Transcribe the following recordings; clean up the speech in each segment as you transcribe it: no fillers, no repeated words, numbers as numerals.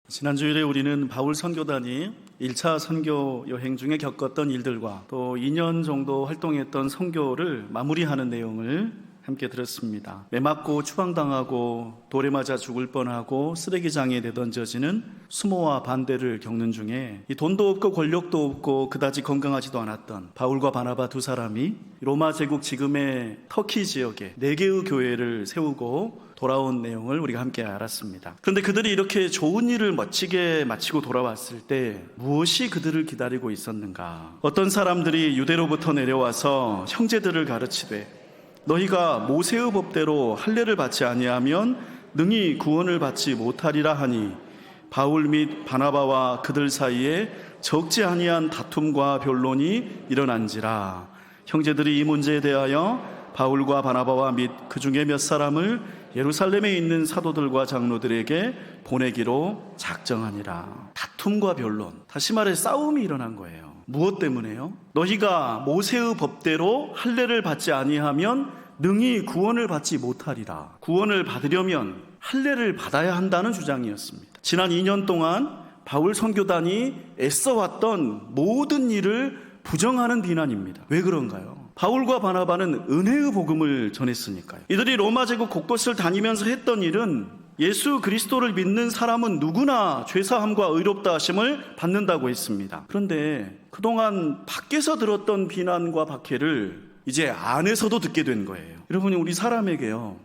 지난 주일에 우리는 바울 선교단이 1차 선교 여행 중에 겪었던 일들과 또 2년 정도 활동했던 선교를 마무리하는 내용을 함께 들었습니다. 매맞고 추방당하고 돌에 맞아 죽을 뻔하고 쓰레기장에 내던져지는 수모와 반대를 겪는 중에 이 돈도 없고 권력도 없고 그다지 건강하지도 않았던 바울과 바나바 두 사람이 로마 제국 지금의 터키 지역에 4개의 교회를 세우고 돌아온 내용을 우리가 함께 알았습니다. 그런데 그들이 이렇게 좋은 일을 멋지게 마치고 돌아왔을 때 무엇이 그들을 기다리고 있었는가? 어떤 사람들이 유대로부터 내려와서 형제들을 가르치되 너희가 모세의 법대로 할례를 받지 아니하면 능히 구원을 받지 못하리라 하니 바울 및 바나바와 그들 사이에 적지 아니한 다툼과 변론이 일어난지라. 형제들이 이 문제에 대하여 바울과 바나바와 및 그 중에 몇 사람을 예루살렘에 있는 사도들과 장로들에게 보내기로 작정하니라. 다툼과 변론, 다시 말해 싸움이 일어난 거예요. 무엇 때문에요? 너희가 모세의 법대로 할례를 받지 아니하면 능히 구원을 받지 못하리라. 구원을 받으려면 할례를 받아야 한다는 주장이었습니다. 지난 2년 동안 바울 선교단이 애써왔던 모든 일을 부정하는 비난입니다. 왜 그런가요? 바울과 바나바는 은혜의 복음을 전했으니까요. 이들이 로마 제국 곳곳을 다니면서 했던 일은 예수 그리스도를 믿는 사람은 누구나 죄사함과 의롭다 하심을 받는다고 했습니다. 그런데 그동안 밖에서 들었던 비난과 박해를 이제 안에서도 듣게 된 거예요. 여러분이 우리 사람에게요,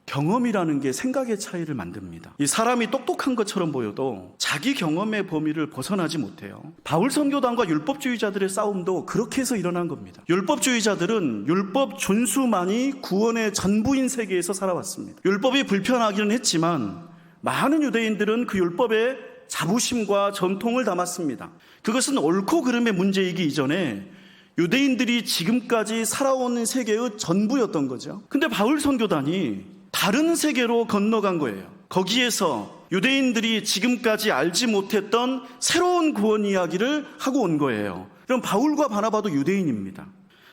경험이라는 게 생각의 차이를 만듭니다. 이 사람이 똑똑한 것처럼 보여도 자기 경험의 범위를 벗어나지 못해요. 바울 선교단과 율법주의자들의 싸움도 그렇게 해서 일어난 겁니다. 율법주의자들은 율법 준수만이 구원의 전부인 세계에서 살아왔습니다. 율법이 불편하기는 했지만 많은 유대인들은 그 율법의 자부심과 전통을 담았습니다. 그것은 옳고 그름의 문제이기 이전에 유대인들이 지금까지 살아온 세계의 전부였던 거죠. 근데 바울 선교단이 다른 세계로 건너간 거예요. 거기에서 유대인들이 지금까지 알지 못했던 새로운 구원 이야기를 하고 온 거예요. 그럼 바울과 바나바도 유대인입니다.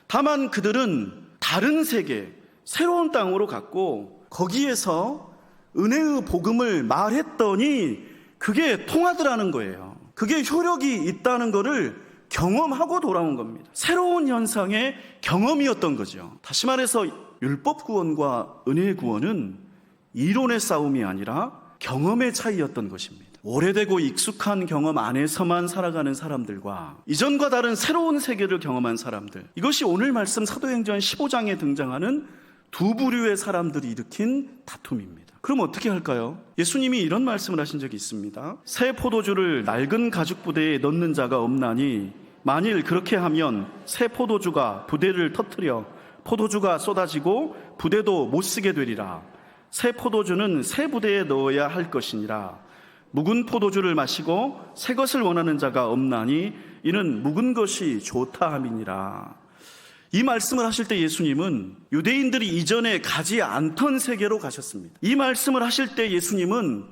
다만 그들은 다른 세계, 새로운 땅으로 갔고 거기에서 은혜의 복음을 말했더니 그게 통하더라는 거예요. 그게 효력이 있다는 거를 경험하고 돌아온 겁니다. 새로운 현상의 경험이었던 거죠. 다시 말해서 율법 구원과 은혜의 구원은 이론의 싸움이 아니라 경험의 차이였던 것입니다. 오래되고 익숙한 경험 안에서만 살아가는 사람들과 이전과 다른 새로운 세계를 경험한 사람들, 이것이 오늘 말씀 사도행전 15장에 등장하는 두 부류의 사람들이 일으킨 다툼입니다. 그럼 어떻게 할까요? 예수님이 이런 말씀을 하신 적이 있습니다. 새 포도주를 낡은 가죽 부대에 넣는 자가 없나니 만일 그렇게 하면 새 포도주가 부대를 터뜨려 포도주가 쏟아지고 부대도 못 쓰게 되리라. 새 포도주는 새 부대에 넣어야 할 것이니라. 묵은 포도주를 마시고 새 것을 원하는 자가 없나니 이는 묵은 것이 좋다 함이니라. 이 말씀을 하실 때 예수님은 유대인들이 이전에 가지 않던 세계로 가셨습니다. 이 말씀을 하실 때 예수님은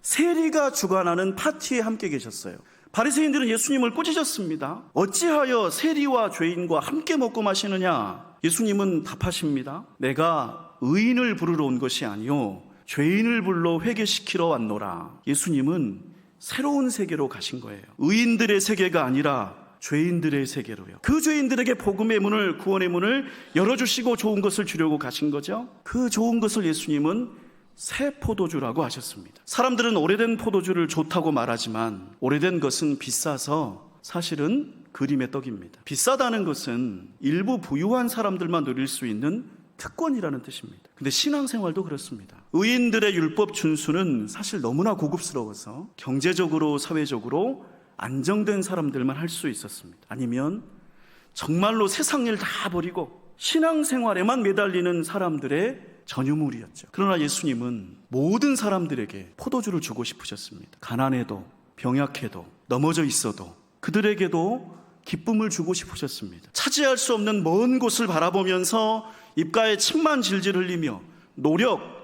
세리가 주관하는 파티에 함께 계셨어요. 바리새인들은 예수님을 꾸짖었습니다. 어찌하여 세리와 죄인과 함께 먹고 마시느냐? 예수님은 답하십니다. 내가 의인을 부르러 온 것이 아니요 죄인을 불러 회개시키러 왔노라. 예수님은 새로운 세계로 가신 거예요. 의인들의 세계가 아니라 죄인들의 세계로요. 그 죄인들에게 복음의 문을, 구원의 문을 열어주시고 좋은 것을 주려고 가신 거죠. 그 좋은 것을 예수님은 새 포도주라고 하셨습니다. 사람들은 오래된 포도주를 좋다고 말하지만 오래된 것은 비싸서 사실은 그림의 떡입니다. 비싸다는 것은 일부 부유한 사람들만 누릴 수 있는 특권이라는 뜻입니다. 근데 신앙생활도 그렇습니다. 의인들의 율법 준수는 사실 너무나 고급스러워서 경제적으로, 사회적으로 안정된 사람들만 할 수 있었습니다. 아니면 정말로 세상 일 다 버리고 신앙생활에만 매달리는 사람들의 전유물이었죠. 그러나 예수님은 모든 사람들에게 포도주를 주고 싶으셨습니다. 가난해도 병약해도 넘어져 있어도 그들에게도 기쁨을 주고 싶으셨습니다. 차지할 수 없는 먼 곳을 바라보면서 입가에 침만 질질 흘리며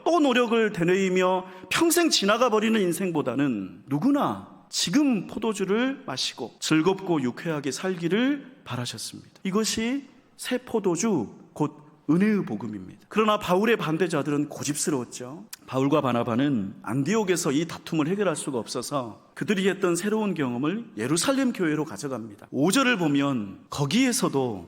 또 노력을 되뇌이며 평생 지나가 버리는 인생보다는 누구나 지금 포도주를 마시고 즐겁고 유쾌하게 살기를 바라셨습니다. 이것이 새 포도주 곧 은혜의 복음입니다. 그러나 바울의 반대자들은 고집스러웠죠. 바울과 바나바는 안디옥에서 이 다툼을 해결할 수가 없어서 그들이 했던 새로운 경험을 예루살렘 교회로 가져갑니다. 5절을 보면 거기에서도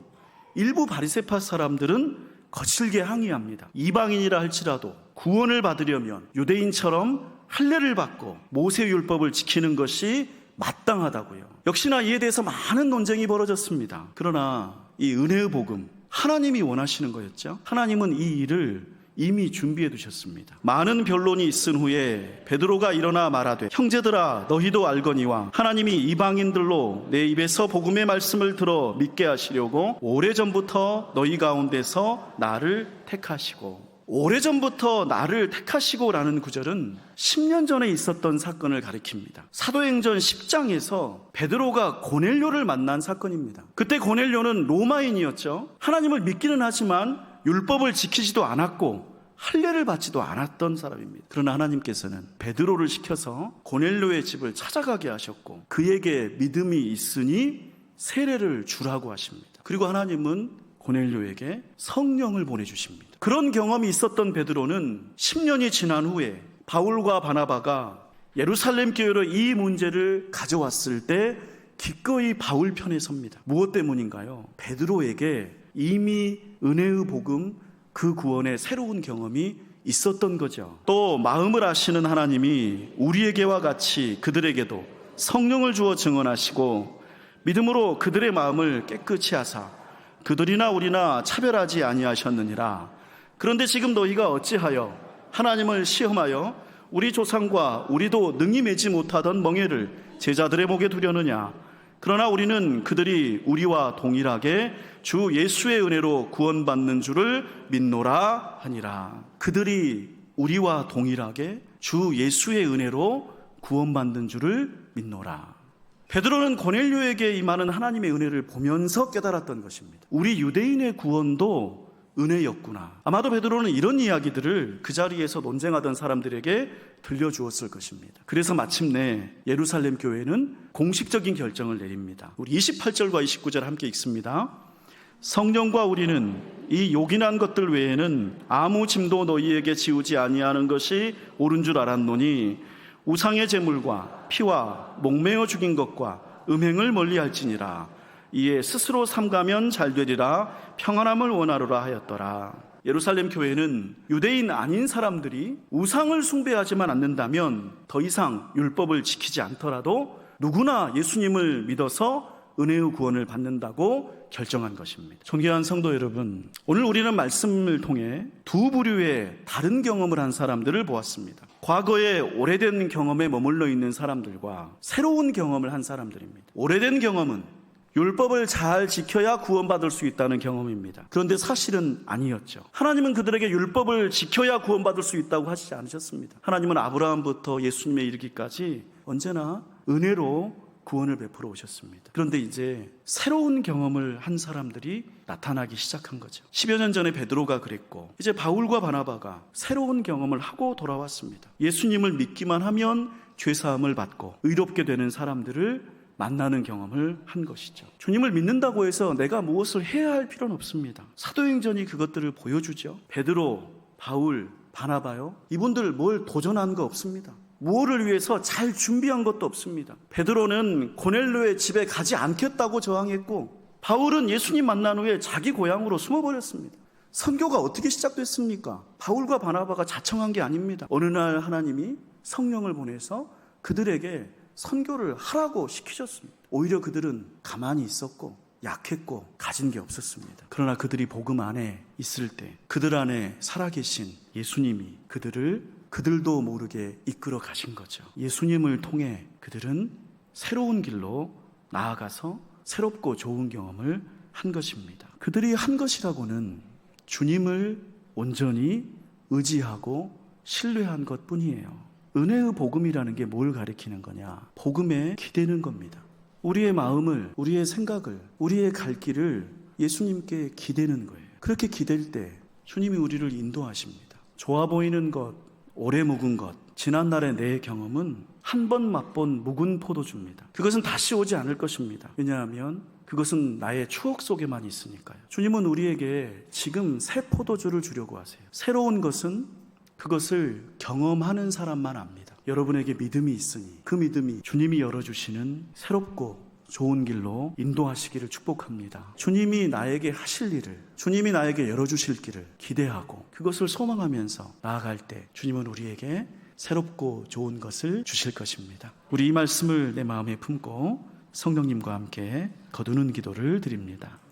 일부 바리새파 사람들은 거칠게 항의합니다. 이방인이라 할지라도 구원을 받으려면 유대인처럼 할례를 받고 모세율법을 지키는 것이 마땅하다고요. 역시나 이에 대해서 많은 논쟁이 벌어졌습니다. 그러나 이 은혜의 복음, 하나님이 원하시는 거였죠. 하나님은 이 일을 이미 준비해 두셨습니다. 많은 변론이 있은 후에 베드로가 일어나 말하되 형제들아 너희도 알거니와 하나님이 이방인들로 내 입에서 복음의 말씀을 들어 믿게 하시려고 오래전부터 너희 가운데서 나를 택하시고, 오래전부터 나를 택하시고라는 구절은 10년 전에 있었던 사건을 가리킵니다. 사도행전 10장에서 베드로가 고넬료를 만난 사건입니다. 그때 고넬료는 로마인이었죠. 하나님을 믿기는 하지만 율법을 지키지도 않았고 할례를 받지도 않았던 사람입니다. 그러나 하나님께서는 베드로를 시켜서 고넬료의 집을 찾아가게 하셨고 그에게 믿음이 있으니 세례를 주라고 하십니다. 그리고 하나님은 고넬료에게 성령을 보내주십니다. 그런 경험이 있었던 베드로는 10년이 지난 후에 바울과 바나바가 예루살렘 교회로 이 문제를 가져왔을 때 기꺼이 바울 편에 섭니다. 무엇 때문인가요? 베드로에게 이미 은혜의 복음, 그 구원의 새로운 경험이 있었던 거죠. 또 마음을 아시는 하나님이 우리에게와 같이 그들에게도 성령을 주어 증언하시고 믿음으로 그들의 마음을 깨끗이 하사 그들이나 우리나 차별하지 아니하셨느니라. 그런데 지금 너희가 어찌하여 하나님을 시험하여 우리 조상과 우리도 능히 매지 못하던 멍에를 제자들의 목에 두려느냐. 그러나 우리는 그들이 우리와 동일하게 주 예수의 은혜로 구원받는 줄을 믿노라 하니라. 그들이 우리와 동일하게 주 예수의 은혜로 구원받는 줄을 믿노라. 베드로는 고넬료에게 임하는 하나님의 은혜를 보면서 깨달았던 것입니다. 우리 유대인의 구원도 은혜였구나. 아마도 베드로는 이런 이야기들을 그 자리에서 논쟁하던 사람들에게 들려주었을 것입니다. 그래서 마침내 예루살렘 교회는 공식적인 결정을 내립니다. 우리 28절과 29절 함께 읽습니다. 성령과 우리는 이 요긴한 것들 외에는 아무 짐도 너희에게 지우지 아니하는 것이 옳은 줄 알았노니 우상의 제물과 피와 목매어 죽인 것과 음행을 멀리할지니라. 이에 스스로 삼가면 잘되리라 평안함을 원하노라 하였더라. 예루살렘 교회는 유대인 아닌 사람들이 우상을 숭배하지만 않는다면 더 이상 율법을 지키지 않더라도 누구나 예수님을 믿어서 은혜의 구원을 받는다고 결정한 것입니다. 존경하는 성도 여러분, 오늘 우리는 말씀을 통해 두 부류의 다른 경험을 한 사람들을 보았습니다. 과거에 오래된 경험에 머물러 있는 사람들과 새로운 경험을 한 사람들입니다. 오래된 경험은 율법을 잘 지켜야 구원받을 수 있다는 경험입니다. 그런데 사실은 아니었죠. 하나님은 그들에게 율법을 지켜야 구원받을 수 있다고 하시지 않으셨습니다. 하나님은 아브라함부터 예수님에 이르기까지 언제나 은혜로 구원을 베풀어 오셨습니다. 그런데 이제 새로운 경험을 한 사람들이 나타나기 시작한 거죠. 10여 년 전에 베드로가 그랬고 이제 바울과 바나바가 새로운 경험을 하고 돌아왔습니다. 예수님을 믿기만 하면 죄사함을 받고 의롭게 되는 사람들을 만나는 경험을 한 것이죠. 주님을 믿는다고 해서 내가 무엇을 해야 할 필요는 없습니다. 사도행전이 그것들을 보여주죠. 베드로, 바울, 바나바요, 이분들 뭘 도전한 거 없습니다. 무엇을 위해서 잘 준비한 것도 없습니다. 베드로는 고넬료의 집에 가지 않겠다고 저항했고 바울은 예수님 만난 후에 자기 고향으로 숨어버렸습니다. 선교가 어떻게 시작됐습니까? 바울과 바나바가 자청한 게 아닙니다. 어느 날 하나님이 성령을 보내서 그들에게 선교를 하라고 시키셨습니다. 오히려 그들은 가만히 있었고 약했고 가진 게 없었습니다. 그러나 그들이 복음 안에 있을 때 그들 안에 살아계신 예수님이 그들도 모르게 이끌어 가신 거죠. 예수님을 통해 그들은 새로운 길로 나아가서 새롭고 좋은 경험을 한 것입니다. 그들이 한 것이라고는 주님을 온전히 의지하고 신뢰한 것뿐이에요. 은혜의 복음이라는 게 뭘 가리키는 거냐? 복음에 기대는 겁니다. 우리의 마음을, 우리의 생각을, 우리의 갈 길을 예수님께 기대는 거예요. 그렇게 기댈 때 주님이 우리를 인도하십니다. 좋아 보이는 것, 오래 묵은 것, 지난날의 내 경험은 한 번 맛본 묵은 포도주입니다. 그것은 다시 오지 않을 것입니다. 왜냐하면 그것은 나의 추억 속에만 있으니까요. 주님은 우리에게 지금 새 포도주를 주려고 하세요. 새로운 것은 그것을 경험하는 사람만 압니다. 여러분에게 믿음이 있으니 그 믿음이 주님이 열어주시는 새롭고 좋은 길로 인도하시기를 축복합니다. 주님이 나에게 하실 일을, 주님이 나에게 열어주실 길을 기대하고 그것을 소망하면서 나아갈 때 주님은 우리에게 새롭고 좋은 것을 주실 것입니다. 우리 이 말씀을 내 마음에 품고 성령님과 함께 거두는 기도를 드립니다.